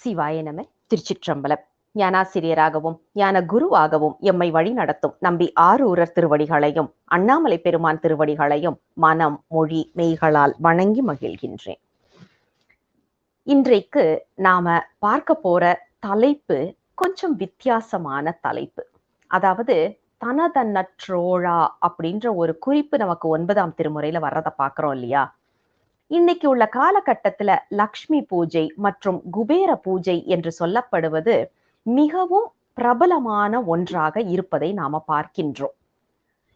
சிவாய நம. திருச்சிற்றம்பலம். ஞானாசிரியராகவும் ஞான குருவாகவும் எம்மை வழி நடத்தும் நம்பி ஆரூரர் திருவடிகளையும் அண்ணாமலை பெருமான் திருவடிகளையும் மனம் மொழி மெய்களால் வணங்கி மகிழ்கின்றேன். இன்றைக்கு நாம பார்க்க போற தலைப்பு கொஞ்சம் வித்தியாசமான தலைப்பு. அதாவது தனதன்னற்றோழா அப்படின்ற ஒரு குறிப்பு நமக்கு 9ஆம் திருமுறையில வர்றதை பார்க்கிறோம் இல்லையா? இன்னைக்கு உள்ள காலகட்டத்துல லக்ஷ்மி பூஜை மற்றும் குபேர பூஜை என்று சொல்லப்படுவது மிகவும் பிரபலமான ஒன்றாக இருப்பதை நாம பார்க்கின்றோம்.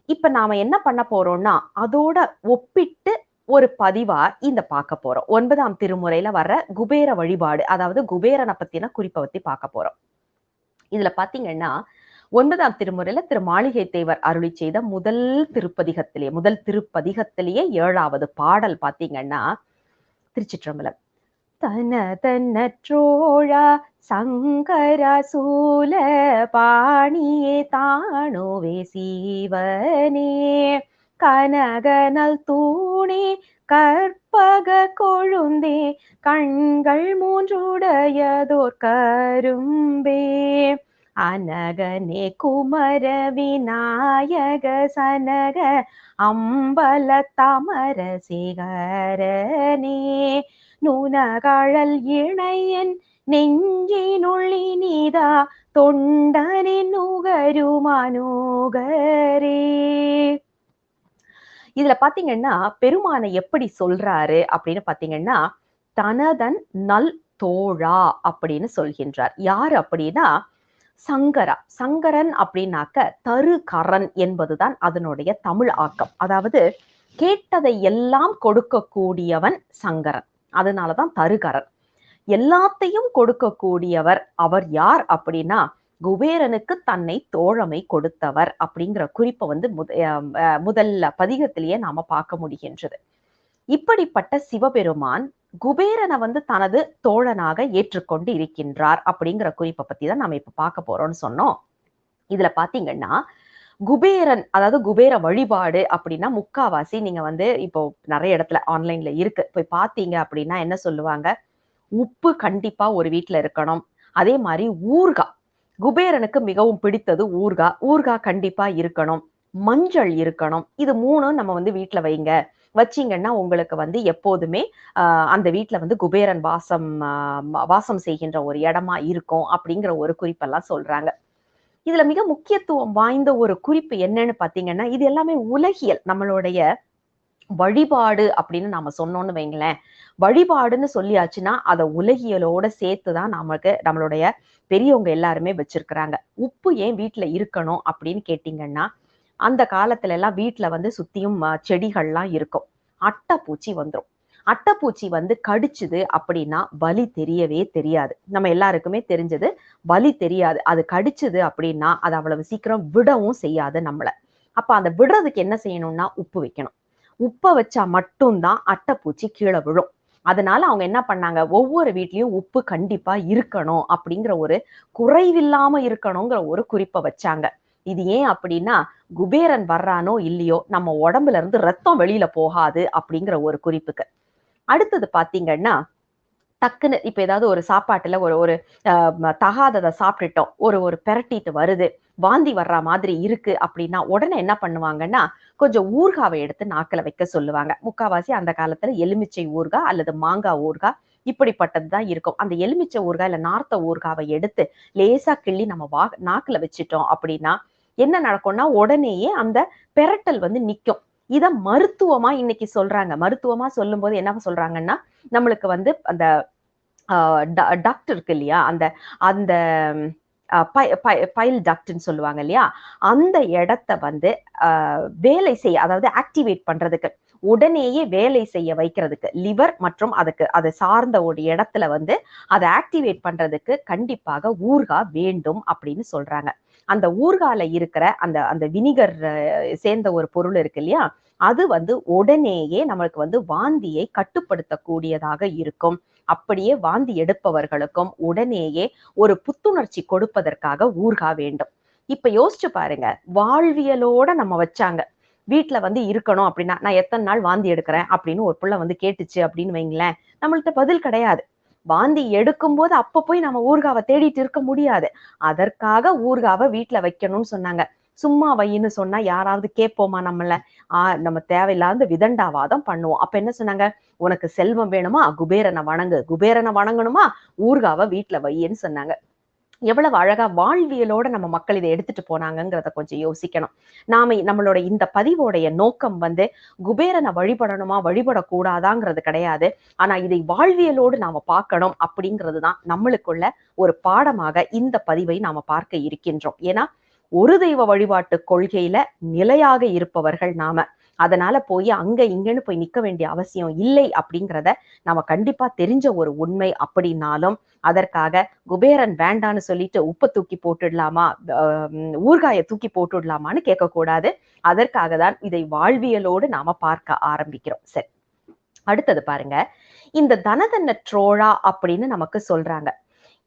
இப்ப நாம என்ன பண்ண போறோம்னா அதோட ஒப்பிட்டு ஒரு பதிவா இந்த பார்க்க போறோம். 9ஆம் திருமுறையில வர்ற குபேர வழிபாடு, அதாவது குபேரனை பத்தின குறிப்பை பத்தி பார்க்க போறோம். இதுல பாத்தீங்கன்னா 9ஆம் திருமுறையில திரு மாளிகை தேவர் அருளி செய்த முதல் திருப்பதிகத்திலேயே 7வது பாடல் பாத்தீங்கன்னா, திருச்சிற்றம்பலம். தனதன்னற்றோழா சங்கரா சூல பாணியே தானோவே சீவனே கனகனல் தூணே கற்பக கொழுந்தே கண்கள் மூன்றுடையதோர் கரும்பே அனகனே குமர விநாயக சனக அம்பல தமர சேகரனே நுனகழல் இணையன் நெஞ்சினுள்ளி நீதா தொண்டனின் நுகருமானுகரே. இதுல பாத்தீங்கன்னா பெருமானை எப்படி சொல்றாரு அப்படின்னு பாத்தீங்கன்னா, தனதன் நல் தோழா அப்படின்னு சொல்கின்றார். யார் அப்படின்னா சங்கரா. சங்கரன் அப்படின்னாக்க தருகரன் என்பதுதான் அதனுடைய தமிழ் ஆக்கம். அதாவது கேட்டதை எல்லாம் கொடுக்கக்கூடியவன் சங்கரன், அதனாலதான் தருகரன். எல்லாத்தையும் கொடுக்கக்கூடியவர் அவர் யார் அப்படின்னா குபேரனுக்கு தன்னை தோழமை கொடுத்தவர் அப்படிங்கிற குறிப்பை வந்து முதல் பதிகத்திலேயே நாம பார்க்க முடிகின்றது. இப்படிப்பட்ட சிவபெருமான் குபேரனை வந்து தனது தோழனாக ஏற்றுக்கொண்டு இருக்கின்றார் அப்படிங்கிற குறிப்பை பத்தி தான் நம்ம இப்ப பார்க்க போறோம்னு சொன்னோம். இதுல பாத்தீங்கன்னா குபேரன், அதாவது குபேர வழிபாடு அப்படின்னா முக்காவாசி நீங்க வந்து இப்போ நிறைய இடத்துல ஆன்லைன்ல இருக்கு, போய் பாத்தீங்க அப்படின்னா என்ன சொல்லுவாங்க, உப்பு கண்டிப்பா ஒரு வீட்டுல இருக்கணும். அதே மாதிரி ஊர்காய், குபேரனுக்கு மிகவும் பிடித்தது ஊர்காய், ஊர்காய் கண்டிப்பா இருக்கணும். மஞ்சள் இருக்கணும். இது மூணும் நம்ம வந்து வீட்டுல வைங்க, வச்சீங்கன்னா உங்களுக்கு வந்து எப்போதுமே அந்த வீட்டுல வந்து குபேரன் வாசம் செய்கின்ற ஒரு இடமா இருக்கும் அப்படிங்கிற ஒரு குறிப்பெல்லாம் சொல்றாங்க. இதுல மிக முக்கியத்துவம் வாய்ந்த ஒரு குறிப்பு என்னன்னு பாத்தீங்கன்னா, இது எல்லாமே உலகியல். நம்மளுடைய வழிபாடு அப்படின்னு நாம சொன்னோம்னு வைங்களேன், வழிபாடுன்னு சொல்லியாச்சுன்னா அதை உலகியலோட சேர்த்துதான் நம்மளுடைய பெரியவங்க எல்லாருமே வச்சிருக்கிறாங்க. உப்பு ஏன் வீட்டுல இருக்கணும் அப்படின்னு கேட்டீங்கன்னா, அந்த காலத்துல எல்லாம் வீட்டுல வந்து சுத்தியும் செடிகள்லாம் இருக்கும். அட்டைப்பூச்சி வந்துடும். அட்டைப்பூச்சி வந்து கடிச்சுது அப்படின்னா வலி தெரியவே தெரியாது. நம்ம எல்லாருக்குமே தெரிஞ்சது, வலி தெரியாது. அது கடிச்சுது அப்படின்னா அது அவ்வளவு சீக்கிரம் விடவும் செய்யாது நம்மள. அப்ப அந்த விடுறதுக்கு என்ன செய்யணும்னா உப்பு வைக்கணும். உப்பை வச்சா மட்டும்தான் அட்டைப்பூச்சி கீழே விழும். அதனால அவங்க என்ன பண்ணாங்க, ஒவ்வொரு வீட்லயும் உப்பு கண்டிப்பா இருக்கணும் அப்படிங்கிற ஒரு குறைவில்லாம இருக்கணுங்கிற ஒரு குறிப்பை வச்சாங்க. இது ஏன் அப்படின்னா, குபேரன் வர்றானோ இல்லையோ நம்ம உடம்புல இருந்து ரத்தம் வெளியில போகாது அப்படிங்கிற ஒரு குறிப்புக்கு. அடுத்தது பாத்தீங்கன்னா, டக்குன்னு இப்ப ஏதாவது ஒரு சாப்பாட்டுல ஒரு தகாததை சாப்பிட்டுட்டோம், ஒரு பெரட்டிட்டு வருது, வாந்தி வர்ற மாதிரி இருக்கு அப்படின்னா உடனே என்ன பண்ணுவாங்கன்னா, கொஞ்சம் ஊர்காவை எடுத்து நாக்குல வைக்க சொல்லுவாங்க. முக்காவாசி அந்த காலத்துல எலுமிச்சை ஊர்காய் அல்லது மாங்காய் ஊர்காய் இப்படிப்பட்டதுதான் இருக்கும். அந்த எலுமிச்சை ஊர்காய் இல்ல நார்த்த ஊர்காவை எடுத்து லேசா கிள்ளி நம்ம நாக்குல வச்சிட்டோம் அப்படின்னா என்ன நடக்கும்னா உடனேயே அந்த பெரட்டல் வந்து நிக்கும். இத மருத்துவமா இன்னைக்கு சொல்றாங்க. மருத்துவமா சொல்லும் போது என்ன சொல்றாங்கன்னா, நம்மளுக்கு வந்து அந்த டக்ட் இருக்கு இல்லையா, அந்த அந்த பைல் டக்ட்ன்னு சொல்லுவாங்க இல்லையா, அந்த இடத்த வந்து வேலை செய்ய, அதாவது ஆக்டிவேட் பண்றதுக்கு, உடனேயே வேலை செய்ய வைக்கிறதுக்கு, லிவர் மற்றும் அதை சார்ந்த ஒரு இடத்துல வந்து அதை ஆக்டிவேட் பண்றதுக்கு கண்டிப்பாக ஊர்காய் வேண்டும் அப்படின்னு சொல்றாங்க. அந்த ஊர்கால இருக்கிற அந்த அந்த வினிகர் சேர்ந்த ஒரு பொருள் இருக்கு இல்லையா, அது வந்து உடனேயே நம்மளுக்கு வந்து வாந்தியை கட்டுப்படுத்தக்கூடியதாக இருக்கும். அப்படியே வாந்தி எடுப்பவர்களுக்கும் உடனேயே ஒரு புத்துணர்ச்சி கொடுப்பதற்காக ஊர்காய் வேண்டும். இப்ப யோசிச்சு பாருங்க, வாழ்வியலோட நம்ம வச்சாங்க. வீட்டுல வந்து இருக்கணும் அப்படின்னா, நான் எத்தனை நாள் வாந்தி எடுக்கிறேன் அப்படின்னு ஒரு புள்ள வந்து கேட்டுச்சு அப்படின்னு வைங்களேன், நம்மள்ட்ட பதில் கிடையாது. வாந்தி எடுக்கும் போது அப்ப போய் நம்ம ஊர்காவை தேடிட்டு இருக்க முடியாது. அதற்காக ஊர்காவை வீட்டுல வைக்கணும்னு சொன்னாங்க. சும்மா வையின்னு சொன்னா யாராவது கேட்போமா நம்மள? நம்ம தேவையில்லாத விதண்டாவாதம் பண்ணுவோம். அப்ப என்ன சொன்னாங்க? உனக்கு செல்வம் வேணுமா? குபேரனை வணங்கு. குபேரனை வணங்கணுமா? ஊர்காவை வீட்டுல வையின்னு சொன்னாங்க. எவ்வளவு அழகா வாழ்வியலோட நம்ம மக்கள் இதை எடுத்துட்டு போனாங்கிறத கொஞ்சம் யோசிக்கணும். நாம நம்மளோட இந்த பதிவோடைய நோக்கம் வந்து குபேரனை வழிபடணுமா வழிபடக்கூடாதாங்கிறது கிடையாது. ஆனா இதை வாழ்வியலோடு நாம பார்க்கணும் அப்படிங்கிறதுதான் நம்மளுக்குள்ள ஒரு பாடமாக இந்த பதிவை நாம பார்க்க இருக்கின்றோம். ஏன்னா ஒரு தெய்வ வழிபாட்டு கொள்கையில நிலையாக இருப்பவர்கள் நாம. அதனால போய் அங்க இங்கன்னு போய் நிக்க வேண்டிய அவசியம் இல்லை அப்படிங்கிறத நம்ம கண்டிப்பா தெரிஞ்ச ஒரு உண்மை. அப்படின்னாலும் அதற்காக குபேரன் வேண்டான்னு சொல்லிட்டு உப்பை தூக்கி போட்டுடலாமா, ஊர்காயை தூக்கி போட்டுடலாமான்னு கேட்கக்கூடாது. அதற்காக தான் இதை வாழ்வியலோடு நாம பார்க்க ஆரம்பிக்கிறோம். சரி, அடுத்தது பாருங்க. இந்த தனதன்ன ட்ரோழா அப்படின்னு நமக்கு சொல்றாங்க.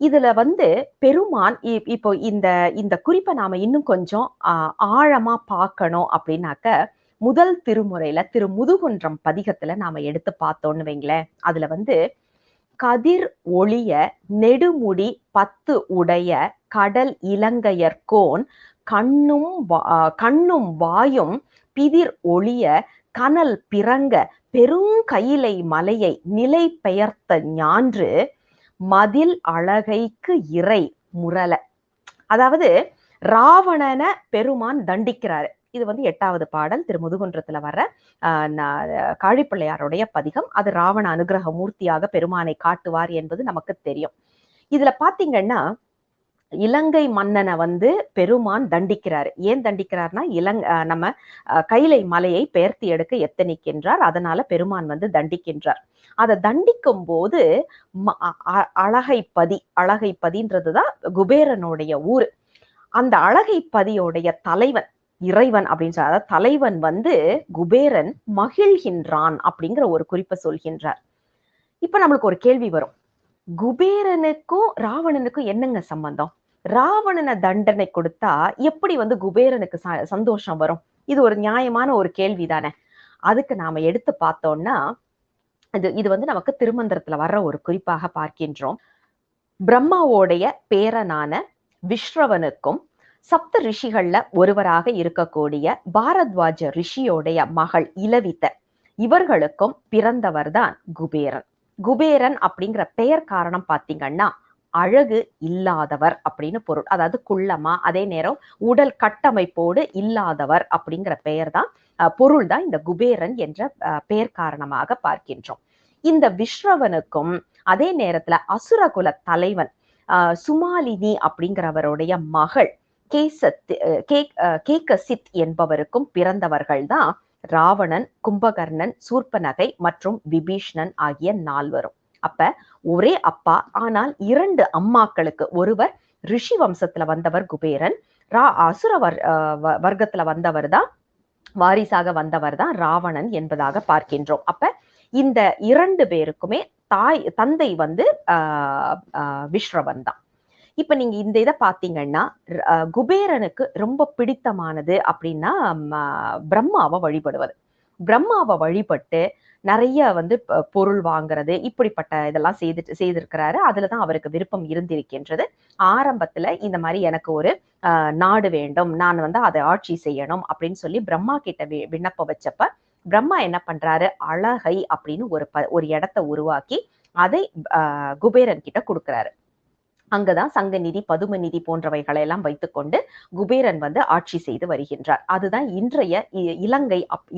இதுல வந்து பெருமான் இப்போ இந்த இந்த குறிப்பை நாம இன்னும் கொஞ்சம் ஆழமா பார்க்கணும் அப்படின்னாக்க, முதல் திருமுறையில திரு முதுகுன்றம் பதிகத்துல நாம எடுத்து பார்த்தோம்னு வைங்களேன். அதுல வந்து கதிர் ஒளிய நெடுமுடி 10 உடைய கடல் இலங்கையர்கோன் கண்ணும் வாயும் பிதிர் ஒளிய கனல் பிறங்க பெருங்கயிலை மலையை நிலை பெயர்த்த ஞான்று மதில் அழகைக்கு இறை முரல. அதாவது ராவணனை பெருமான் தண்டிக்கிறாரு. இது வந்து 8வது பாடல் திரு முதுகுன்றத்துல வர்ற காழிப்பிள்ளையாருடைய பதிகம். அது ராவண அனுகிரக மூர்த்தியாக பெருமானை காட்டுவார் என்பது நமக்கு தெரியும். இதுல பாத்தீங்கன்னா இலங்கை மன்னனை வந்து பெருமான் தண்டிக்கிறாரு. ஏன் தண்டிக்கிறார்னா நம்ம கைலை மலையை பெயர்த்தி எடுக்க எத்தனிக்கின்றார். அதனால பெருமான் வந்து தண்டிக்கின்றார். அதை தண்டிக்கும் போது அழகைப்பதின்றதுதான் குபேரனுடைய ஊரு. அந்த அழகைப்பதியோடைய தலைவன் இறைவன் அப்படின்னு சொல்ற தலைவன் வந்து குபேரன் மகிழ்கின்றான் அப்படிங்கிற ஒரு குறிப்பை சொல்கின்றார். இப்ப நம்மளுக்கு ஒரு கேள்வி வரும். குபேரனுக்கும் ராவணனுக்கும் என்னங்க சம்பந்தம்? ராவணனை தண்டனை கொடுத்தா எப்படி வந்து குபேரனுக்கு சந்தோஷம் வரும்? இது ஒரு நியாயமான ஒரு கேள்வி தானே. அதுக்கு நாம எடுத்து பார்த்தோம்னா இது வந்து நமக்கு திருமந்திரத்துல வர்ற ஒரு குறிப்பாக பார்க்கின்றோம். பிரம்மாவோடைய பேரனான விஸ்ரவனுக்கும் சப்த ரிஷிகள்ல ஒருவராக இருக்கக்கூடிய பாரத்வாஜ ரிஷியோடைய மகள் இலவித்த இவர்களுக்கும் பிறந்தவர் தான் குபேரன். குபேரன் அப்படிங்கிற பெயர் காரணம் பாத்தீங்கன்னா அழகு இல்லாதவர் அப்படின்னு பொருள். அதாவது குள்ளமா, அதே நேரம் உடல் கட்டமைப்போடு இல்லாதவர் அப்படிங்கிற பெயர் தான் பொருள் தான் இந்த குபேரன் என்ற பெயர் காரணமாக பார்க்கின்றோம். இந்த விஸ்ரவனுக்கும் அதே நேரத்துல அசுரகுல தலைவன் சுமாலினி அப்படிங்கிறவருடைய மகள் கேகசித் என்பவருக்கும் பிறந்தவர்கள் தான் ராவணன், கும்பகர்ணன், சூர்பனகை மற்றும் விபீஷ்ணன் ஆகிய 4வரும். அப்ப ஒரே அப்பா, ஆனால் 2 அம்மாக்களுக்கு. ஒருவர் ரிஷி வம்சத்துல வந்தவர் குபேரன், அசுர வர்க்கத்துல வந்தவர் தான், வாரிசாக வந்தவர் தான் ராவணன் என்பதாக பார்க்கின்றோம். அப்ப இந்த 2 பேருக்குமே தந்தை வந்து விஸ்ரவன் தான். இப்ப நீங்க இந்த இதை பாத்தீங்கன்னா குபேரனுக்கு ரொம்ப பிடித்தமானது அப்படின்னா பிரம்மாவை வழிபடுவது. பிரம்மாவை வழிபட்டு நிறைய வந்து பொருள் வாங்குறது, இப்படிப்பட்ட இதெல்லாம் செய்திருக்கிறாரு. அதுலதான் அவருக்கு விருப்பம் இருந்திருக்கின்றது. ஆரம்பத்துல இந்த மாதிரி எனக்கு ஒரு நாடு வேண்டும், நான் வந்து அதை ஆட்சி செய்யணும் அப்படின்னு சொல்லி பிரம்மா கிட்ட விண்ணப்பம் வச்சப்ப பிரம்மா என்ன பண்றாரு, அழகை அப்படின்னு ஒரு இடத்தை உருவாக்கி அதை குபேரன் கிட்ட கொடுக்கிறாரு. அங்கதான் சங்கநிதி, பதுமநிதி போன்றவைகளை எல்லாம் வைத்துக்கொண்டு குபேரன் வந்து ஆட்சி செய்து வருகின்றார். அதுதான் இன்றைய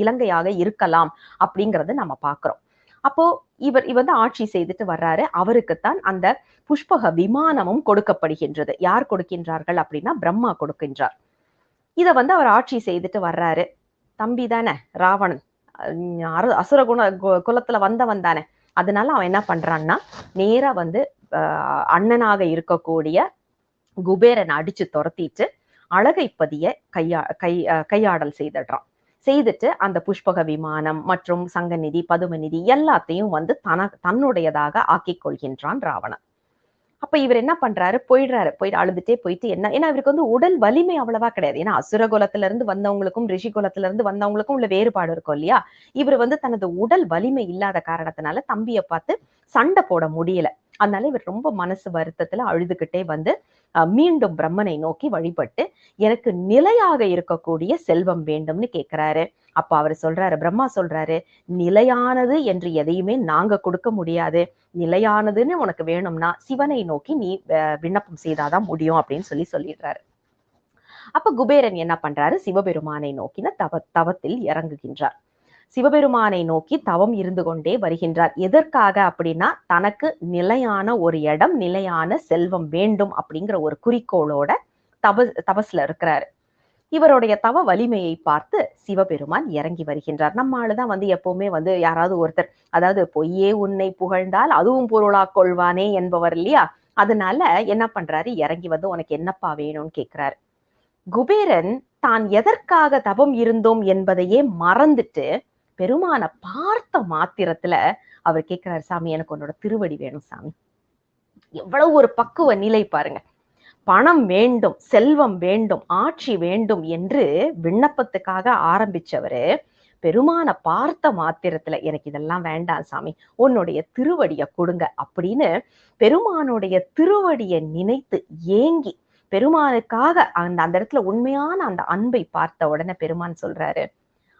இலங்கையாக இருக்கலாம் அப்படிங்கறது நம்ம பாக்குறோம். அப்போ இவர் வந்து ஆட்சி செய்துட்டு வர்றாரு. அவருக்குத்தான் அந்த புஷ்பக விமானமும் கொடுக்கப்படுகின்றது. யார் கொடுக்கின்றார்கள் அப்படின்னா பிரம்மா கொடுக்கின்றார். இத வந்து அவர் ஆட்சி செய்துட்டு வர்றாரு. தம்பி தானே ராவணன், அசுர குலத்துல வந்தவன் தானே. அதனால அவன் என்ன பண்றான்னா நேரா வந்து அண்ணனாக இருக்கக்கூடிய குபேரனை அடிச்சு துரத்திட்டு அழகைப்பதிய கையாடல் செய்துட்டு அந்த புஷ்பக விமானம் மற்றும் சங்கநிதி, பதுமநிதி எல்லாத்தையும் வந்து தன்னுடையதாக ஆக்கிக் கொள்கின்றான் ராவணன். அப்ப இவர் என்ன பண்றாரு, போயிட்டு அழுதுட்டே போயிட்டு ஏன்னா இவருக்கு வந்து உடல் வலிமை அவ்வளவா கிடையாது. ஏன்னா அசுரகுலத்துல இருந்து வந்தவங்களுக்கும் ரிஷி குலத்துல இருந்து வந்தவங்களுக்கும் உள்ள வேறுபாடு இருக்கும் இல்லையா. இவர் வந்து தனது உடல் வலிமை இல்லாத காரணத்தினால தம்பியை பார்த்து சண்டை போட முடியல. அதனால இவர் ரொம்ப மனசு வருத்தத்துல அழுதுகிட்டே வந்து மீண்டும் பிரம்மனை நோக்கி வழிபட்டு எனக்கு நிலையாக இருக்கக்கூடிய செல்வம் வேண்டும்னு கேட்கிறாரு. அப்ப அவர் சொல்றாரு, பிரம்மா சொல்றாரு, நிலையானது என்று எதையுமே நாங்க கொடுக்க முடியாது. நிலையானதுன்னு உனக்கு வேணும்னா சிவனை நோக்கி நீ விண்ணப்பம் செய்தாதான் முடியும் அப்படின்னு சொல்லிடுறாரு. அப்ப குபேரன் என்ன பண்றாரு, சிவபெருமானை நோக்கின தவத்தில் இறங்குகின்றார். சிவபெருமானை நோக்கி தவம் இருந்து கொண்டே வருகின்றார். எதற்காக அப்படின்னா, தனக்கு நிலையான ஒரு இடம், நிலையான செல்வம் வேண்டும் அப்படிங்கிற ஒரு குறிக்கோளோட தபஸ்ல இருக்கிறாரு. இவருடைய தவ வலிமையை பார்த்து சிவபெருமான் இறங்கி வருகின்றார். நம்ம ஆளுதான் வந்து எப்பவுமே வந்து யாராவது ஒருத்தர், அதாவது பொய்யே உன்னை புகழ்ந்தால் அதுவும் பொருளா கொள்வானே என்பவர் இல்லையா? அதனால என்ன பண்றாரு, இறங்கி வந்து உனக்கு என்னப்பா வேணும்னு கேட்கிறாரு. குபேரன் தான் எதற்காக தவம் இருந்தோம் என்பதையே மறந்துட்டு பெருமான பார்த்த மாத்திரத்துல அவர் கேட்கிறாரு, சாமி எனக்கு உன்னோட திருவடி வேணும் சாமி. எவ்வளவு ஒரு பக்குவ நிலை பாருங்க. பணம் வேண்டும், செல்வம் வேண்டும், ஆட்சி வேண்டும் என்று விண்ணப்பத்துக்காக ஆரம்பிச்சவரு பெருமான பார்த்த மாத்திரத்துல எனக்கு இதெல்லாம் வேண்டாம் சாமி, உன்னுடைய திருவடிய கொடுங்க அப்படின்னு பெருமானுடைய திருவடிய நினைத்து ஏங்கி பெருமானுக்காக அந்த இடத்துல உண்மையான அந்த அன்பை பார்த்த உடனே பெருமான் சொல்றாரு,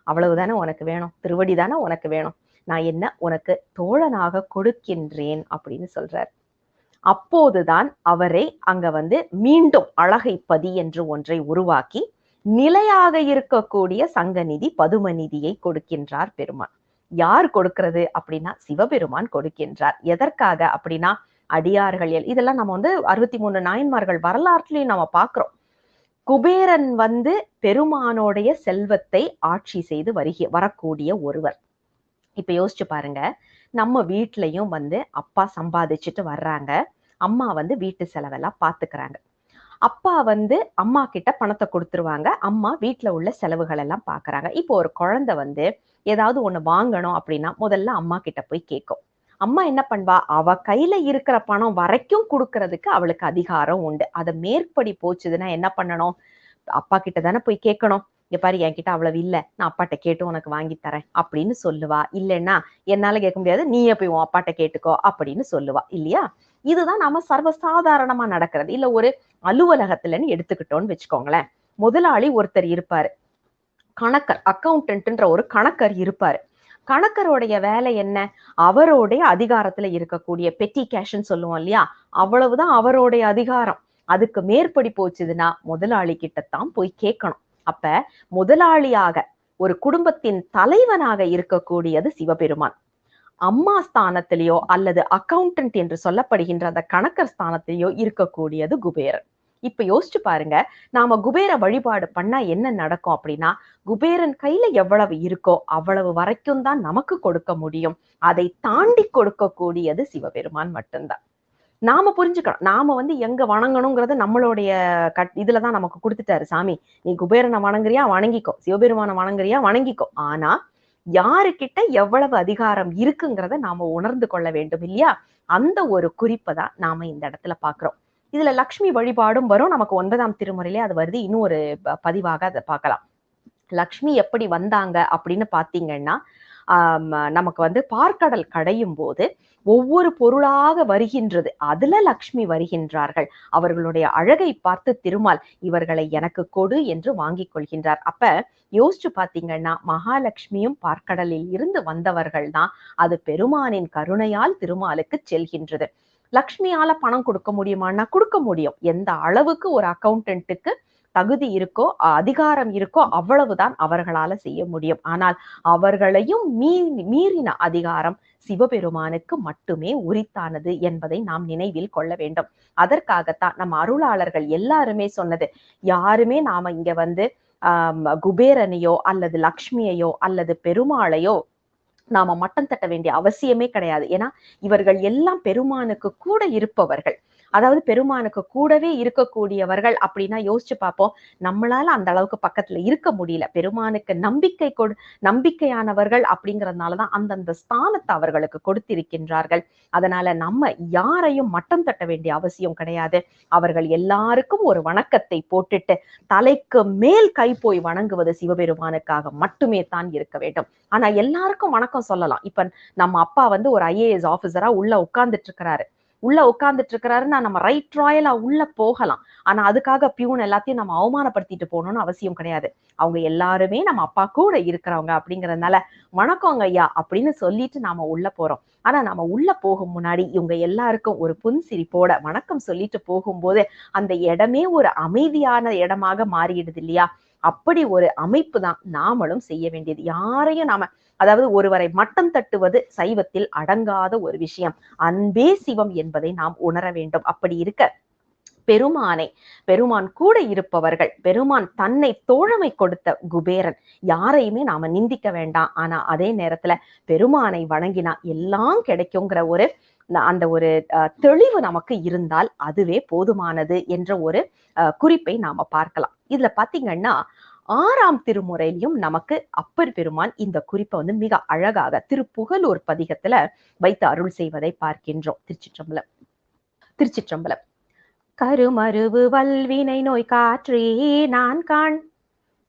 அவ்வளவுதானே உனக்கு வேணும், திருவடி தானே உனக்கு வேணும், நான் என்ன உனக்கு தோழனாக கொடுக்கின்றேன் அப்படின்னு சொல்றாரு. அப்போதுதான் அவரை அங்க வந்து மீண்டும் அழகைப்பதி என்று ஒன்றை உருவாக்கி நிலையாக இருக்கக்கூடிய சங்கநிதி பதுமநிதியை கொடுக்கின்றார் பெருமான். யார் கொடுக்கிறது அப்படின்னா சிவபெருமான் கொடுக்கின்றார். எதற்காக அப்படின்னா, அடியார்கள் இதெல்லாம் நம்ம வந்து 63 நாயன்மார்கள் வரலாற்றுலயும் நம்ம பார்க்கிறோம். குபேரன் வந்து பெருமானோடைய செல்வத்தை ஆட்சி செய்து வரக்கூடிய ஒருவர். இப்ப யோசிச்சு பாருங்க, நம்ம வீட்லயும் வந்து அப்பா சம்பாதிச்சுட்டு வர்றாங்க, அம்மா வந்து வீட்டு செலவெல்லாம் பாத்துக்கிறாங்க. அப்பா வந்து அம்மா கிட்ட பணத்தை கொடுத்துருவாங்க, அம்மா வீட்டுல உள்ள செலவுகள் எல்லாம் பாக்குறாங்க. இப்போ ஒரு குழந்தை வந்து ஏதாவது ஒண்ணு வாங்கணும் அப்படின்னா முதல்ல அம்மா கிட்ட போய் கேட்கும். அம்மா என்ன பண்ணுவா, அவ கையில இருக்கிற பணம் வரைக்கும் கொடுக்கறதுக்கு அவளுக்கு அதிகாரம் உண்டு. அதை மேற்படி போச்சுதுன்னா என்ன பண்ணணும், அப்பா கிட்ட தானே போய் கேட்கணும். இங்க பாரு, என்கிட்ட அவ்வளவு இல்ல, நான் அப்பாட்ட கேட்டு உனக்கு வாங்கி தரேன் அப்படின்னு சொல்லுவா. இல்லைன்னா என்னால கேட்க முடியாது, நீயே போய் உன் அப்பாட்ட கேட்டுக்கோ அப்படின்னு சொல்லுவா இல்லையா? இதுதான் நம்ம சர்வசாதாரணமா நடக்கிறது. இல்ல ஒரு அலுவலகத்துலன்னு எடுத்துக்கிட்டோம்னு வச்சுக்கோங்களேன். முதலாளி ஒருத்தர் இருப்பாரு, கணக்கர், அக்கௌண்டன்ட்ன்ற ஒரு கணக்கர் இருப்பாரு. கணக்கருடைய வேலை என்ன, அவருடைய அதிகாரத்துல இருக்கக்கூடிய பெட்டி கேஷ்ன்னு சொல்லுவோம் இல்லையா, அவ்வளவுதான் அவருடைய அதிகாரம். அதுக்கு மேற்படி போச்சுதுன்னா முதலாளி கிட்டத்தான் போய் கேட்கணும். அப்ப முதலாளியாக ஒரு குடும்பத்தின் தலைவனாக இருக்கக்கூடியது சிவபெருமான். அம்மா ஸ்தானத்திலேயோ அல்லது அக்கௌண்டன்ட் என்று சொல்லப்படுகின்ற அந்த கணக்கர் ஸ்தானத்திலேயோ இருக்கக்கூடியது குபேரன். இப்ப யோசிச்சு பாருங்க, நாம குபேர வழிபாடு பண்ணா என்ன நடக்கும் அப்படின்னா, குபேரன் கையில எவ்வளவு இருக்கோ அவ்வளவு வரைக்கும் தான் நமக்கு கொடுக்க முடியும். அதை தாண்டி கொடுக்கக்கூடியது சிவபெருமான் மட்டும்தான். நாம புரிஞ்சுக்கணும், நாம வந்து எங்க வணங்கணுங்கிறது நம்மளுடைய இதுலதான் நமக்கு கொடுத்துட்டாரு. சாமி நீ குபேரனை வணங்குறியா வணங்கிக்கோ, சிவபெருமான வணங்குறியா வணங்கிக்கோ. ஆனா யாருக்கிட்ட எவ்வளவு அதிகாரம் இருக்குங்கிறத நாம உணர்ந்து கொள்ள வேண்டும் இல்லையா? அந்த ஒரு குறிப்பை தான் நாம இந்த இடத்துல பாக்குறோம். இதுல லக்ஷ்மி வழிபாடும் வரும், நமக்கு 9ஆம் திருமுறையிலே அது வருது. இன்னும் ஒரு பதிவாக அதை பார்க்கலாம். லக்ஷ்மி எப்படி வந்தாங்க அப்படின்னு பாத்தீங்கன்னா, நமக்கு வந்து பார்க்கடல் கடையும் போது ஒவ்வொரு பொருளாக வருகின்றது, அதுல லக்ஷ்மி வருகின்றார்கள். அவர்களுடைய அழகை பார்த்து திருமால் இவர்களை எனக்கு கொடு என்று வாங்கிக் கொள்கின்றார். அப்ப யோசிச்சு பாத்தீங்கன்னா, மகாலட்சுமியும் பார்க்கடலில் இருந்து வந்தவர்கள் தான். அது பெருமானின் கருணையால் திருமாலுக்கு செல்கின்றது. லக்ஷ்மியால பணம் கொடுக்க முடியுமான்னா கொடுக்க முடியும். எந்த அளவுக்கு ஒரு அக்கௌண்டன்ட்டுக்கு தகுதி இருக்கோ, அதிகாரம் இருக்கோ, அவ்வளவுதான் அவர்களால செய்ய முடியும். ஆனால் அவர்களையும் மீறின அதிகாரம் சிவபெருமானுக்கு மட்டுமே உரித்தானது என்பதை நாம் நினைவில் கொள்ள வேண்டும். அதற்காகத்தான் நம்ம அருளாளர்கள் எல்லாருமே சொன்னது, யாருமே நாம இங்க வந்து குபேரனையோ அல்லது லக்ஷ்மியையோ அல்லது பெருமாளையோ நாம மட்டம் தட்ட வேண்டிய அவசியமே கிடையாது. ஏன்னா இவர்கள் எல்லாம் பெருமானுக்கு கூட இருப்பவர்கள். அதாவது பெருமானுக்கு கூடவே இருக்கக்கூடியவர்கள் அப்படின்னா யோசிச்சு பார்ப்போம். நம்மளால அந்த அளவுக்கு பக்கத்துல இருக்க முடியல. பெருமானுக்கு நம்பிக்கையானவர்கள் அப்படிங்கறதுனாலதான் அந்தந்த ஸ்தானத்தை அவர்களுக்கு கொடுத்திருக்கின்றார்கள். அதனால நம்ம யாரையும் மட்டம் தட்ட வேண்டிய அவசியம் கிடையாது. அவர்கள் எல்லாருக்கும் ஒரு வணக்கத்தை போட்டுட்டு தலைக்கு மேல் கை போய் வணங்குவது சிவபெருமானுக்காக மட்டுமே தான் இருக்க வேண்டும். ஆனா எல்லாருக்கும் வணக்கம் சொல்லலாம். இப்ப நம்ம அப்பா வந்து ஒரு IAS ஆபீசரா உள்ள உட்கார்ந்துட்டு இருக்கிறாரு. உள்ள உட்கார்ந்துட்டு இருக்கிறாருன்னா நம்ம ரைட் ராயலா உள்ள போகலாம். ஆனா அதுக்காக பியூன் எல்லாத்தையும் நம்ம அவமானப்படுத்திட்டு போகணும்னு அவசியம் கிடையாது. அவங்க எல்லாருமே நம்ம அப்பா கூட இருக்கிறவங்க அப்படிங்கறதுனால வணக்கங்க ஐயா அப்படின்னு சொல்லிட்டு நாம உள்ள போறோம். ஆனா நம்ம உள்ள போகும் முன்னாடி இவங்க எல்லாருக்கும் ஒரு புன்சிரிப்போட வணக்கம் சொல்லிட்டு போகும்போது அந்த இடமே ஒரு அமைதியான இடமாக மாறிடுது இல்லையா? அப்படி ஒரு அமைப்பு தான் நாமளும் செய்ய வேண்டியது. யாரையும் நாம அதாவது ஒருவரை மட்டம் தட்டுவது சைவத்தில் அடங்காத ஒரு விஷயம். அன்பே சிவம் என்பதை நாம் உணர வேண்டும். அப்படி இருக்க பெருமான் கூட இருப்பவர்கள், பெருமான் தன்னை தோழமை கொடுத்த குபேரன், யாரையுமே நாம நிந்திக்க வேண்டாம். ஆனா அதே நேரத்துல பெருமானை வணங்கினா எல்லாம் கிடைக்குங்கிற ஒரு அந்த ஒரு தெளிவு நமக்கு இருந்தால் அதுவே போதுமானது என்ற ஒரு குறிப்பை நாம பார்க்கலாம். இதுல பாத்தீங்கன்னா 6ஆம் திருமுறையிலும் நமக்கு அப்பர் பெருமான் இந்த குறிப்பை மிக அழகாக திருப்புகலூர் பதிகத்துல வைத்து அருள் செய்வதை பார்க்கின்றோம். திருச்சிற்றம்பலம். திருச்சிற்றம்பலம். கருமருவு வல்வினை நோய் காற்றே நான் காண்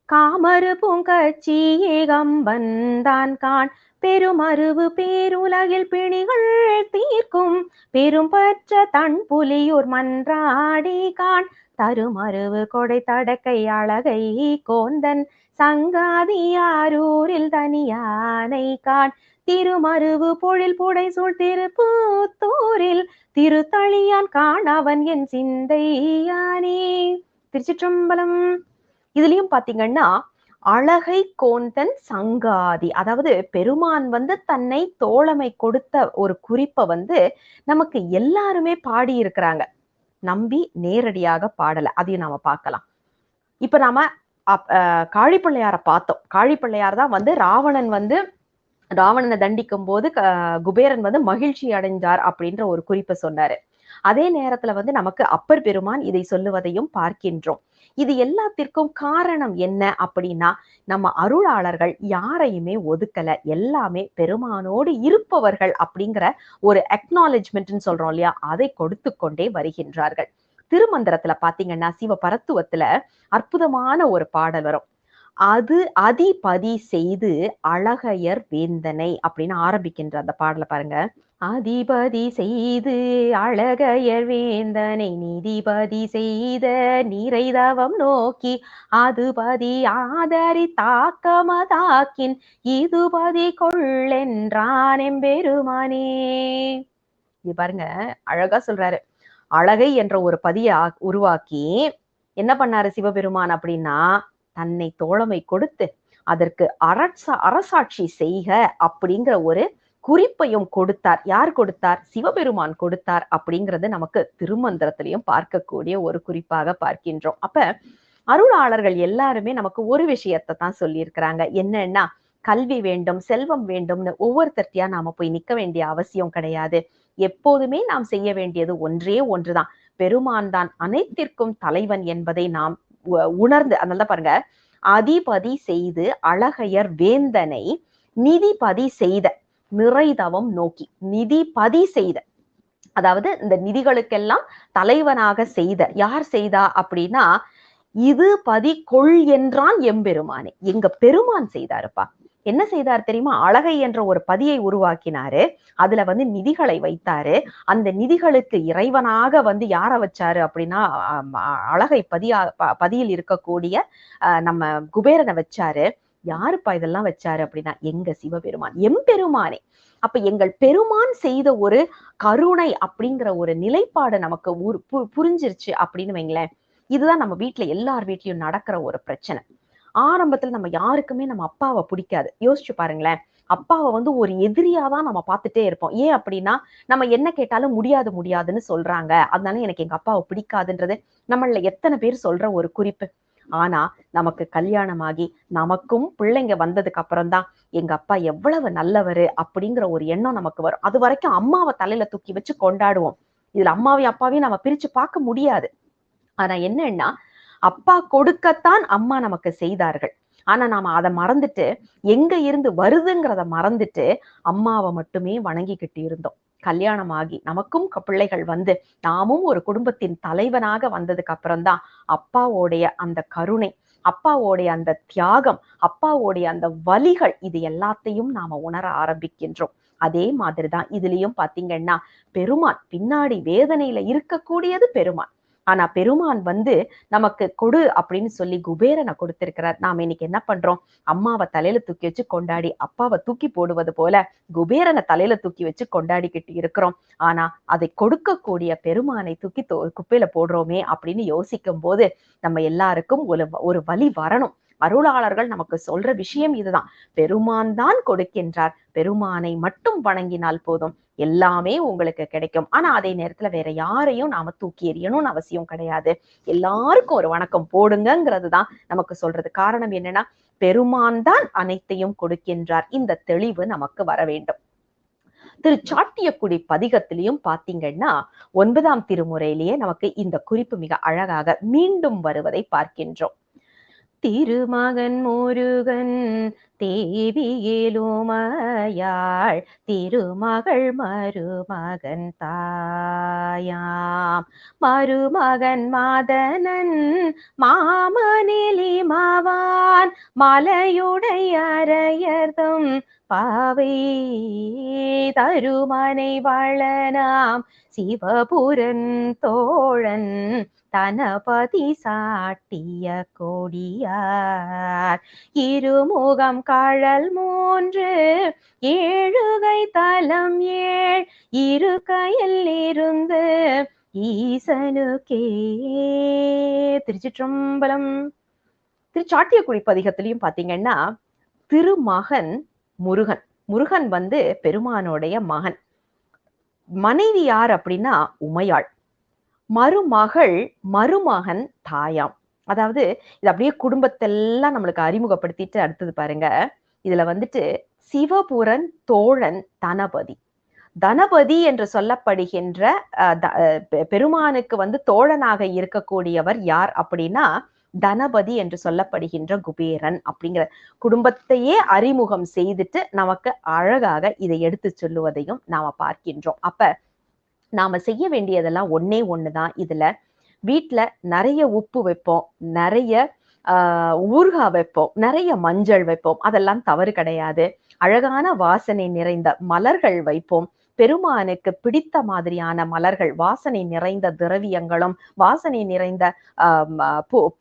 காமரு பூங்கச்சி ஏகம்பந்தான் காண் பெருமருவு பேருலகில் பிணிகள் தீர்க்கும் பெரும் பற்ற தன் புலியூர் மன்றாடி காண் தருமருவு கொடை தடக்கை அழகை கோந்தன் சங்காதியாரூரில் தனியானை காண் திருமருவு பொழில் புடை சூழ் திருப்பூத்தூரில் திருத்தளியான் காண் அவன் என் சிந்தையானே. திருச்சிற்றம்பலம். இதுலயும் பாத்தீங்கன்னா அழகை கோந்தன் சங்காதி, அதாவது பெருமான் தன்னை தோழமை கொடுத்த ஒரு குறிப்பை நமக்கு எல்லாருமே பாடி இருக்கிறாங்க. நம்பி நேரடியாக பாடல, அதையும் நாம பார்க்கலாம். இப்ப நாம காழிப்பிள்ளையார பார்த்தோம். காழிப்பிள்ளையார் தான் ராவணனை தண்டிக்கும் போது குபேரன் மகிழ்ச்சி அடைஞ்சார் அப்படின்ற ஒரு குறிப்பை சொன்னாரு. அதே நேரத்துல நமக்கு அப்பர் பெருமான் இதை சொல்லுவதையும் பார்க்கின்றோம். இது எல்லாத்திற்கும் காரணம் என்ன அப்படின்னா, நம்ம அருளாளர்கள் யாரையுமே ஒதுக்கல, எல்லாமே பெருமானோடு இருப்பவர்கள் அப்படிங்கிற ஒரு அக்னாலஜ்மெண்ட்னு சொல்றோம் இல்லையா, அதை கொடுத்து கொண்டே வருகின்றார்கள். திருமந்திரத்துல பாத்தீங்கன்னா சிவபரத்துவத்துல அற்புதமான ஒரு பாடல் வரும். அது அதிபதி செய்து அழகையர் வேந்தனை அப்படின்னு ஆரம்பிக்கின்ற அந்த பாடலை பாருங்க. அதிபதி செய்து அழகையர் வேந்தனை நீதிபதி செய்த நீரைதவம் நோக்கி அதுபதி ஆதரி தாக்கமதாக்கின் இதுபதி கொள்ளென்றான் எம்பெருமானே. இது பாருங்க, அழகா சொல்றாரு. அழகை என்ற ஒரு பதியை உருவாக்கி என்ன பண்ணாரு சிவபெருமான் அப்படின்னா, தன்னை தோழமை கொடுத்து அதற்கு அரசாட்சி செய்க அப்படிங்கிற ஒரு குறிப்பையும் கொடுத்தார். யார் கொடுத்தார்? சிவபெருமான் கொடுத்தார் அப்படிங்கிறது நமக்கு திருமந்திரத்திலையும் பார்க்கக்கூடிய ஒரு குறிப்பாக பார்க்கின்றோம். அப்ப அருளாளர்கள் எல்லாருமே நமக்கு ஒரு விஷயத்தை தான் சொல்லியிருக்கிறாங்க. என்னன்னா, கல்வி வேண்டும், செல்வம் வேண்டும்னு ஒவ்வொருத்தர்ட்டியா நாம போய் நிக்க வேண்டிய அவசியம் கிடையாது. எப்போதுமே நாம் செய்ய வேண்டியது ஒன்றே ஒன்றுதான். பெருமான் தான் அனைத்திற்கும் தலைவன் என்பதை நாம் உணர்ந்து, அதனால பாருங்க, அதிபதி செய்து அழகையர் வேந்தனை நிதிபதி செய்த நிறைதவம் நோக்கி, நிதிபதி செய்த, அதாவது இந்த நிதிகளுக்கெல்லாம் தலைவனாக செய்த, யார் செய்தா அப்படின்னா, இது பதி கொள் என்றான் எம்பெருமானே. எங்க பெருமான் செய்தாருப்பா. என்ன செய்தார் தெரியுமா? அழகை என்ற ஒரு பதியை உருவாக்கினாரு. அதுல நிதிகளை வைத்தாரு. அந்த நிதிகளுக்கு இறைவனாக யார வச்சாரு அப்படின்னா, அழகை பதியில் இருக்கக்கூடிய நம்ம குபேரனை வச்சாரு. யாருப்பா இதெல்லாம் வச்சாரு அப்படின்னா, எங்க சிவபெருமான், எம்பெருமானே. அப்ப எங்கள் பெருமான் செய்த ஒரு கருணை அப்படிங்கிற ஒரு நிலைப்பாடு நமக்கு புரிஞ்சிருச்சு அப்படின்னு வைங்களேன். இதுதான் நம்ம வீட்டுல எல்லார் வீட்லயும் நடக்கிற ஒரு பிரச்சனை. ஆரம்பத்துல நம்ம யாருக்குமே நம்ம அப்பாவை பிடிக்காது. யோசிச்சு பாருங்களேன். அப்பாவை ஒரு எதிரியாதான் நம்ம பார்த்துட்டே இருப்போம். ஏன் அப்படின்னா, நம்ம என்ன கேட்டாலும் முடியாதுன்னு சொல்றாங்க, அதனால எனக்கு எங்க அப்பாவை பிடிக்காதுன்றது நம்மள எத்தனை பேர் சொல்ற ஒரு குறிப்பு. ஆனா நமக்கு கல்யாணமாகி நமக்கும் பிள்ளைங்க வந்ததுக்கு அப்புறம் தான் எங்க அப்பா எவ்வளவு நல்லவரு அப்படிங்கிற ஒரு எண்ணம் நமக்கு வரும். அது வரைக்கும் அம்மாவை தலையில தூக்கி வச்சு கொண்டாடுவோம். இதுல அம்மாவையும் அப்பாவையும் நம்ம பிரிச்சு பார்க்க முடியாது. ஆனா என்னன்னா, அப்பா கொடுக்கத்தான் அம்மா நமக்கு செய்தார்கள். ஆனா நாம அதை மறந்துட்டு, எங்க இருந்து வருதுங்கிறத மறந்துட்டு அம்மாவை மட்டுமே வணங்கிக்கிட்டு இருந்தோம். கல்யாணம் ஆகி நமக்கும் பிள்ளைகள் நாமும் ஒரு குடும்பத்தின் தலைவனாக வந்ததுக்கு அப்புறம் தான் அப்பாவோடைய அந்த கருணை, அப்பாவோடைய அந்த தியாகம், அப்பாவோடைய அந்த வலிகள், இது எல்லாத்தையும் நாம உணர ஆரம்பிக்கின்றோம். அதே மாதிரிதான் இதுலயும் பாத்தீங்கன்னா பெருமான் பின்னாடி வேதனையில இருக்கக்கூடியது பெருமான். ஆனா பெருமான் வந்து நமக்கு கொடு அப்படின்னு சொல்லி குபேரனை கொடுத்திருக்கிறார். நாம இன்னைக்கு என்ன பண்றோம்? அம்மாவை தலையில தூக்கி வச்சு கொண்டாடி அப்பாவை தூக்கி போடுவது போல குபேரனை தலையில தூக்கி வச்சு கொண்டாடிக்கிட்டு இருக்கிறோம். ஆனா அதை கொடுக்கக்கூடிய பெருமானை தூக்கி குப்பையில போடுறோமே அப்படின்னு யோசிக்கும் போது நம்ம எல்லாருக்கும் ஒரு வழி வரணும். அருளாளர்கள் நமக்கு சொல்ற விஷயம் இதுதான். பெருமான் தான் கொடுக்கின்றார். பெருமானை மட்டும் வணங்கினால் போதும், எல்லாமே உங்களுக்கு கிடைக்கும். ஆனா அதே நேரத்துல வேற யாரையும் நாம தூக்கி எறியணும்னு அவசியம் கிடையாது. எல்லாருக்கும் ஒரு வணக்கம் போடுங்கிறது தான் நமக்கு சொல்றது. காரணம் என்னன்னா பெருமான் தான் அனைத்தையும் கொடுக்கின்றார். இந்த தெளிவு நமக்கு வர வேண்டும். திருச்சாட்டியக்குடி பதிகத்திலையும் பாத்தீங்கன்னா 9ஆம் திருமுறையிலேயே நமக்கு இந்த குறிப்பு மிக அழகாக மீண்டும் வருவதை பார்க்கின்றோம். திருமகன் முருகன் தேவியேலுமையாள் திருமகள் மருமகன் தாயாம் மருமகன் மாதனன் மாமனிலிமாவான் மலையுடைய அரையர்தம் பாவை தருமனை வளனாம் சிவபுரன் தோழன் தனபதி சாட்டிய கொடியார் இருமுகம் கழல் 3 ஏழுகை தலம் 7 இரு கையில் இருந்து ஈசனுக்கே. திருச்சிற்றம்பலம். திருச்சாட்டியக்குடி பதிகத்திலையும் பாத்தீங்கன்னா திருமகன் முருகன். முருகன் வந்து பெருமானுடைய மகன். மனைவி யார் அப்படின்னா உமையாள். மருமகள் மருமகன் தாயாம். அதாவது இது அப்படியே குடும்பத்தெல்லாம் நம்மளுக்கு அறிமுகப்படுத்திட்டு அடுத்தது பாருங்க. இதுல வந்துட்டு சிவபுரன் தோழன் தனபதி. தனபதி என்று சொல்லப்படுகின்ற பெருமானுக்கு வந்து தோழனாக இருக்கக்கூடியவர் யார் அப்படின்னா தனபதி என்று சொல்லப்படுகின்ற குபேரன் அப்படிங்கிற குடும்பத்தையே அறிமுகம் செய்துட்டு நமக்கு அழகாக இதை எடுத்து சொல்லுவதையும் நாம பார்க்கின்றோம். அப்ப நாம செய்ய வேண்டியதெல்லாம் ஒன்னே ஒண்ணுதான். இதுல வீட்டுல நிறைய உப்பு வைப்போம், நிறைய ஊறுகாய் வைப்போம், நிறைய மஞ்சள் வைப்போம், அதெல்லாம் தவறு கிடையாது. அழகான வாசனை நிறைந்த மலர்கள் வைப்போம். பெருமானுக்கு பிடித்த மாதிரியான மலர்கள், வாசனை நிறைந்த திரவியங்களும் வாசனை நிறைந்த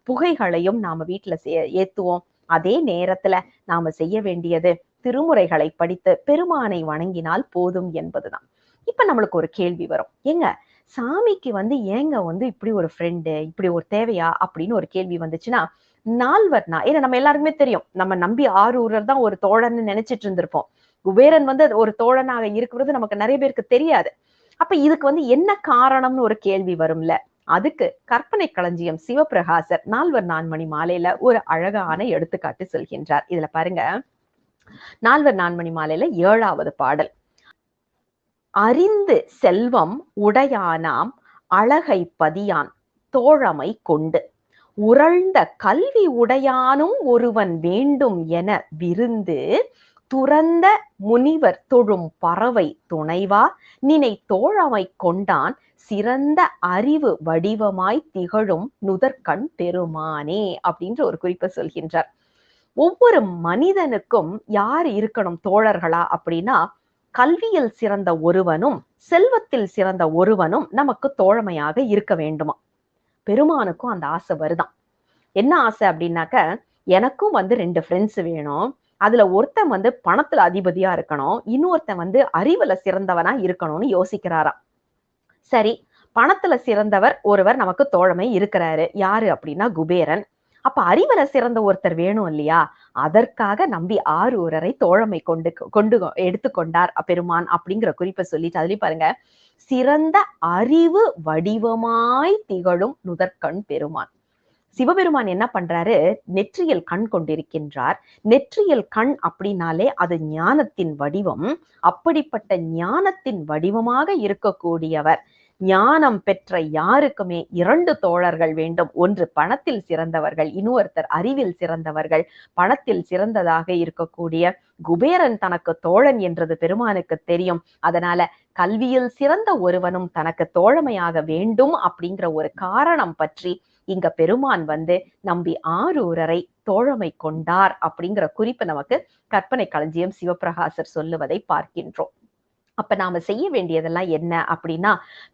புகைகளையும் நாம வீட்டுல ஏத்துவோம். அதே நேரத்துல நாம செய்ய வேண்டியது திருமுறைகளை படித்து பெருமானை வணங்கினால் போதும் என்பதுதான். இப்ப நம்மளுக்கு ஒரு கேள்வி வரும், ஏங்க சாமிக்கு வந்து ஏங்க வந்து இப்படி ஒரு ஃப்ரெண்டு, இப்படி ஒரு தேவையா அப்படின்னு ஒரு கேள்வி வந்துச்சுன்னா, நால்வர்னா ஏன்னா நம்ம எல்லாருக்குமே தெரியும், நம்ம நம்பி ஆரூரர் தான் ஒரு தோழன்னு நினைச்சிட்டு இருந்திருப்போம். குபேரன் வந்து ஒரு தோழனாக இருக்கிறது நமக்கு நிறைய பேருக்கு தெரியாது. அப்ப இதுக்கு வந்து என்ன காரணம்னு ஒரு கேள்வி வரும்ல. அதுக்கு கற்பனை களஞ்சியம் சிவபிரகாசர் 4 நான்மணி மாலையில ஒரு அழகான எடுத்துக்காட்டு சொல்கின்றார். இதுல பாருங்க, 4 நான்மணி மாலையில 7வது பாடல். அறிந்து செல்வம் உடையானாம் அழகை பதியான் தோழமை கொண்டு உரழ்ந்த கல்வி உடையானும் ஒருவன் வேண்டும் என விருந்து துறந்த முனிவர் தொழும் பறவை துணைவா நினை தோழமை கொண்டான் சிறந்த அறிவு வடிவமாய் திகழும் நுதற்கண் பெருமானே அப்படின்ற ஒரு குறிப்பை சொல்கின்றார். ஒவ்வொரு மனிதனுக்கும் யார் இருக்கணும் தோழர்களா அப்படின்னா, கல்வியில் சிறந்த ஒருவனும் செல்வத்தில் சிறந்த ஒருவனும் நமக்கு தோழமையாக இருக்க வேண்டுமா. பெருமானுக்கும் அந்த ஆசை வருதான். என்ன ஆசை அப்படின்னாக்க, எனக்கும் வந்து 2 ஃப்ரெண்ட்ஸ் வேணும். அதுல ஒருத்தன் வந்து பணத்துல அதிபதியா இருக்கணும், இன்னொருத்தன் வந்து அறிவுல சிறந்தவனா இருக்கணும்னு யோசிக்கிறாராம். சரி, பணத்துல சிறந்தவர் ஒருவர் நமக்கு தோழமை இருக்கிறாரு. யாரு அப்படின்னா குபேரன். அப்ப அறிவுல சிறந்த ஒருத்தர் வேணும் இல்லையா? அதற்காக நம்பி ஆரூரரை தோழமை கொண்டு எடுத்துக்கொண்டார் பெருமான் அப்படிங்கிற குறிப்பை சொல்லிட்டு அதுலயும் பாருங்க, சிறந்த அறிவு வடிவமாய் திகழும் நுதற்கண் பெருமான். சிவபெருமான் என்ன பண்றாரு? நெற்றியில் கண் கொண்டிருக்கின்றார். நெற்றியில் கண் அப்படின்னாலே அது ஞானத்தின் வடிவம். அப்படிப்பட்ட ஞானத்தின் வடிவமாக இருக்கக்கூடியவர். ஞானம் பெற்ற யாருக்குமே 2 தோழர்கள் வேண்டும். ஒன்று பணத்தில் சிறந்தவர்கள், இன்னொருத்தர் அறிவில் சிறந்தவர்கள். பணத்தில் சிறந்ததாக இருக்கக்கூடிய குபேரன் தனக்கு தோழன் என்றது பெருமானுக்கு தெரியும். அதனால கல்வியில் சிறந்த ஒருவனும் தனக்கு தோழமையாக வேண்டும் அப்படிங்கிற ஒரு காரணம் பற்றி இங்க பெருமான் நம்பி ஆரூரரை தோழமை கொண்டார் அப்படிங்கிற குறிப்பு நமக்கு கற்பனை களஞ்சியம் சிவப்பிரகாசர் சொல்லுவதை பார்க்கின்றோம். அப்ப நாம செய்ய வேண்டியதெல்லாம் என்ன அப்படின்னா,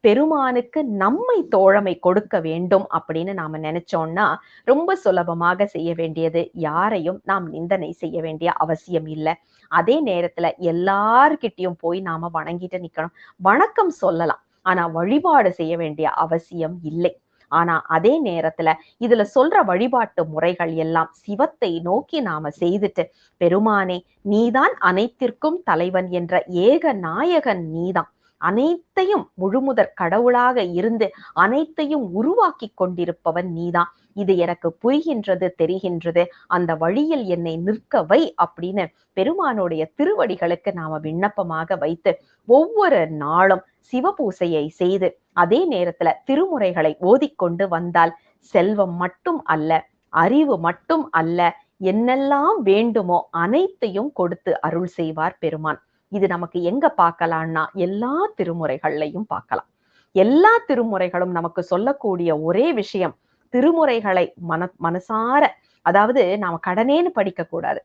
பெருமானுக்கு நம்மை தோழமை கொடுக்க வேண்டும் அப்படின்னு நாம நினைச்சோம்னா, ரொம்ப சுலபமாக செய்ய வேண்டியது, யாரையும் நாம் நிந்தனை செய்ய வேண்டிய அவசியம் இல்ல. அதே நேரத்துல எல்லார்கிட்டயும் போய் நாம வணங்கிட்டு நிக்கணும். வணக்கம் சொல்லலாம். ஆனா வழிபாடு செய்ய வேண்டிய அவசியம் இல்லை. ஆனா அதே நேரத்துல இதுல சொல்ற வழிபாட்டு முறைகள் எல்லாம் சிவத்தை நோக்கி நாம செய்துட்டு, பெருமானே நீதான் அனைத்திற்கும் தலைவன் என்ற ஏக நாயகன் நீதான். அனைத்தையும் முழுமுதற் கடவுளாக இருந்து அனைத்தையும் உருவாக்கி கொண்டிருப்பவன் நீதான். இது எனக்கு புரிகின்றது, தெரிகின்றது. அந்த வழியில் என்னை நிற்க வை அப்படின்னு பெருமானுடைய திருவடிகளுக்கு நாம விண்ணப்பமாக வைத்து ஒவ்வொரு நாளும் சிவபூசையை செய்து அதே நேரத்துல திருமுறைகளை ஓதிக்கொண்டு வந்தால் செல்வம் மட்டும் அல்ல, அறிவு மட்டும் அல்ல, என்னெல்லாம் வேண்டுமோ அனைத்தையும் கொடுத்து அருள் செய்வார் பெருமான். இது நமக்கு எங்க பார்க்கலாம்னா எல்லா திருமுறைகள்லையும் பார்க்கலாம். எல்லா திருமுறைகளும் நமக்கு சொல்லக்கூடிய ஒரே விஷயம், திருமுறைகளை மனசார, அதாவது நாம கடனேன்னு படிக்க கூடாது.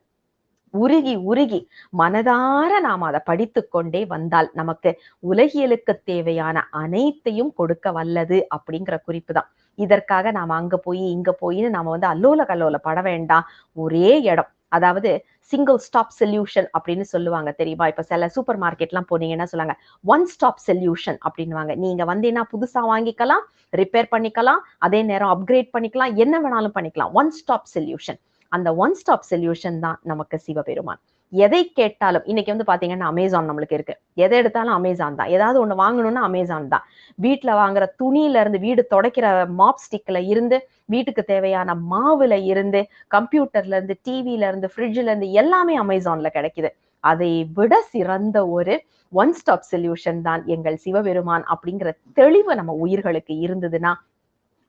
உருகி உருகி மனதார நாம் அதை படித்துக் கொண்டே வந்தால் நமக்கு உலகியலுக்கு தேவையான அனைத்தையும் கொடுக்க வல்லது அப்படிங்கிற குறிப்பு தான். இதற்காக நாம அங்க போய் இங்க போயின்னு நாம அல்லோல கல்லோல பட வேண்டாம். ஒரே இடம், அதாவது சிங்கிள் ஸ்டாப் சொல்யூஷன் அப்படின்னு சொல்லுவாங்க தெரியுமா? இப்ப சில சூப்பர் மார்க்கெட் எல்லாம் போனீங்கன்னா சொல்லுவாங்க ஒன் ஸ்டாப் சொல்யூஷன் அப்படின்னுவாங்க. நீங்க வந்தீங்கன்னா புதுசா வாங்கிக்கலாம், ரிப்பேர் பண்ணிக்கலாம், அதே நேரம் அப்கிரேட் பண்ணிக்கலாம், என்ன வேணாலும் பண்ணிக்கலாம். One stop solution. அந்த ஒன் ஸ்டாப் சொல்யூஷன் தான் நமக்கு சிவபெருமான். எதை கேட்டாலும் இன்னைக்கு பாத்தீங்கன்னா அமேசான் நம்மளுக்கு இருக்கு. எதை எடுத்தாலும் அமேசான் தான். ஏதாவது ஒண்ணு வாங்கணும்னா அமேசான் தான். வீட்டுல வாங்குற துணியில இருந்து, வீடு துடைக்கிற மாப் ஸ்டிக்ல இருந்து, வீட்டுக்கு தேவையான மாவுல இருந்து, கம்ப்யூட்டர்ல இருந்து, டிவில இருந்து, ஃப்ரிட்ஜ்ல இருந்து எல்லாமே அமேசான்ல கிடைக்குது. அதை விட சிறந்த ஒரு ஒன் ஸ்டாப் சொல்யூஷன் தான் எங்கள் சிவபெருமான் அப்படிங்கிற தெளிவு நம்ம உயிர்களுக்கு இருந்ததுன்னா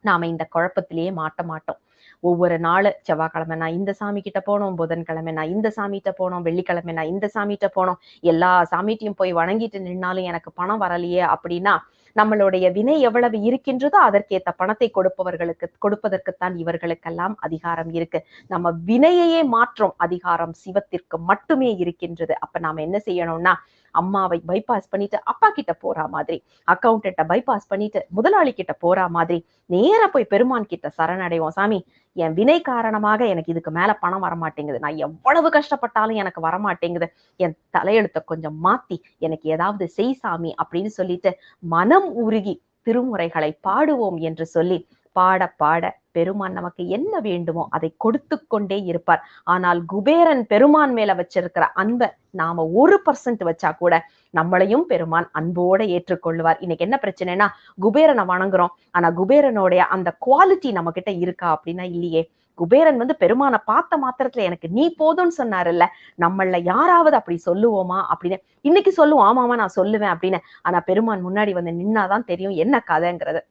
நாம இந்த குழப்பத்திலேயே மாட்ட மாட்டோம். ஒவ்வொரு நாள் செவ்வாய்க்கிழமை நான் இந்த சாமி கிட்ட போனோம், புதன்கிழமை நான் இந்த சாமிகிட்ட போனோம், வெள்ளிக்கிழமை நான் இந்த சாமிகிட்ட போனோம், எல்லா சாமிட்டையும் போய் வணங்கிட்டு நின்னாலும் எனக்கு பணம் வரலையே அப்படின்னா, நம்மளுடைய வினை எவ்வளவு இருக்கின்றதோ அதற்கேத்த பணத்தை கொடுப்பதற்குத்தான் இவர்களுக்கெல்லாம் அதிகாரம் இருக்கு. நம்ம வினையையே மாற்றும் அதிகாரம் சிவத்திற்கு மட்டுமே இருக்கின்றது. அப்ப நாம என்ன செய்யணும்னா, அம்மாவை பைபாஸ் பண்ணிட்டு அப்பா கிட்ட போறா மாதிரி, அக்கௌண்டன்ட்ட பைபாஸ் பண்ணிட்டு முதலாளி கிட்ட போறா மாதிரி நேரா போய் பெருமான் கிட்ட சரணடைவோம். சாமி, என் வினை காரணமாக எனக்கு இதுக்கு மேல பணம் வரமாட்டேங்குது. நான் எவ்வளவு கஷ்டப்பட்டாலும் எனக்கு வரமாட்டேங்குது. என் தலையெழுத்த கொஞ்சம் மாத்தி எனக்கு ஏதாவது செய் சாமி அப்படின்னு சொல்லிட்டு மனம் உருகி திருமுறைகளை பாடுவோம் என்று சொல்லி பாட பாட பெருமான் நமக்கு என்ன வேண்டுமோ அதை கொடுத்து கொண்டே இருப்பார். ஆனால் குபேரன் பெருமான் மேல வச்சிருக்கிற அன்பை நாம 1% வச்சா கூட நம்மளையும் பெருமான் அன்போட ஏற்றுக்கொள்ளுவார். இன்னைக்கு என்ன பிரச்சனைனா, குபேரனை வணங்குறோம், ஆனா குபேரனுடைய அந்த குவாலிட்டி நம்ம கிட்ட இருக்கா அப்படின்னா இல்லையே. குபேரன் பெருமானை பார்த்த மாத்திரத்துல எனக்கு நீ போதும்னு சொன்னாருல்ல, நம்மள யாராவது அப்படி சொல்லுவோமா அப்படின்னு இன்னைக்கு சொல்லுவோம். ஆமாமா நான் சொல்லுவேன் அப்படின்னு. ஆனா பெருமான் முன்னாடி நின்னாதான் தெரியும் என்ன கதைங்கிறது.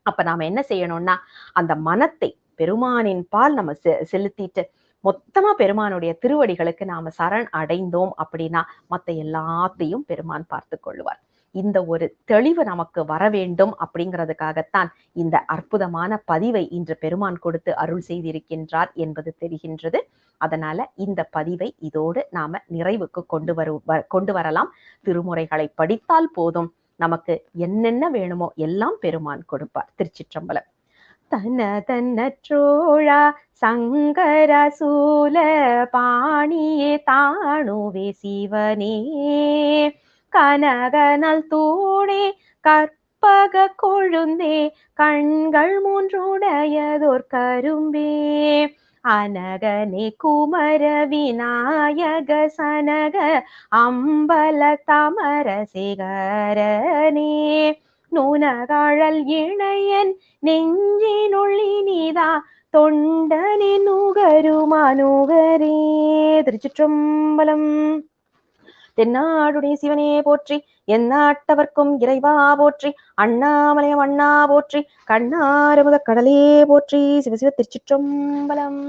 அப்ப நாம என்ன செய்யணும்னா, அந்த மனத்தை பெருமானின் பால் நம்ம செலுத்திட்டு மொத்தமா பெருமானுடைய திருவடிகளுக்கு நாம சரண் அடைந்தோம் அப்படின்னா மத்த எல்லாத்தையும் பெருமான் பார்த்து கொள்ளுவார். இந்த ஒரு தெளிவு நமக்கு வர வேண்டும் அப்படிங்கிறதுக்காகத்தான் இந்த அற்புதமான பதிவை இன்று பெருமான் கொடுத்து அருள் செய்திருக்கின்றார் என்பது தெரிகின்றது. அதனால இந்த பதிவை இதோடு நாம நிறைவுக்கு கொண்டு வரலாம். திருமுறைகளை படித்தால் போதும், நமக்கு என்னென்ன வேணுமோ எல்லாம் பெருமான் கொடுப்பார். திருச்சிற்றம்பலம். தன தன்னற்றோழா சங்கர சூல பாணியே தாணுவே சிவனே கனகனல் தூணே கற்பக கொழுந்தே கண்கள் மூன்றுடையதோர் கரும்பே அனகனே குமர விநாயக சனக அம்பல தமர சேகரனே நுணகழல் இணையன் நெஞ்சினுள்ளினிதா தொண்டனின் நுகருமானுகரே. திருச்சிற்றம்பலம். தென்னாடுடைய சிவனே போற்றி, எந்நாட்டவர்க்கும் இறைவா போற்றி, அண்ணாமலையம் அண்ணா போற்றி, கண்ணாரமுத கடலே போற்றி. சிவசிவ திருச்சிற்றம்பலம்.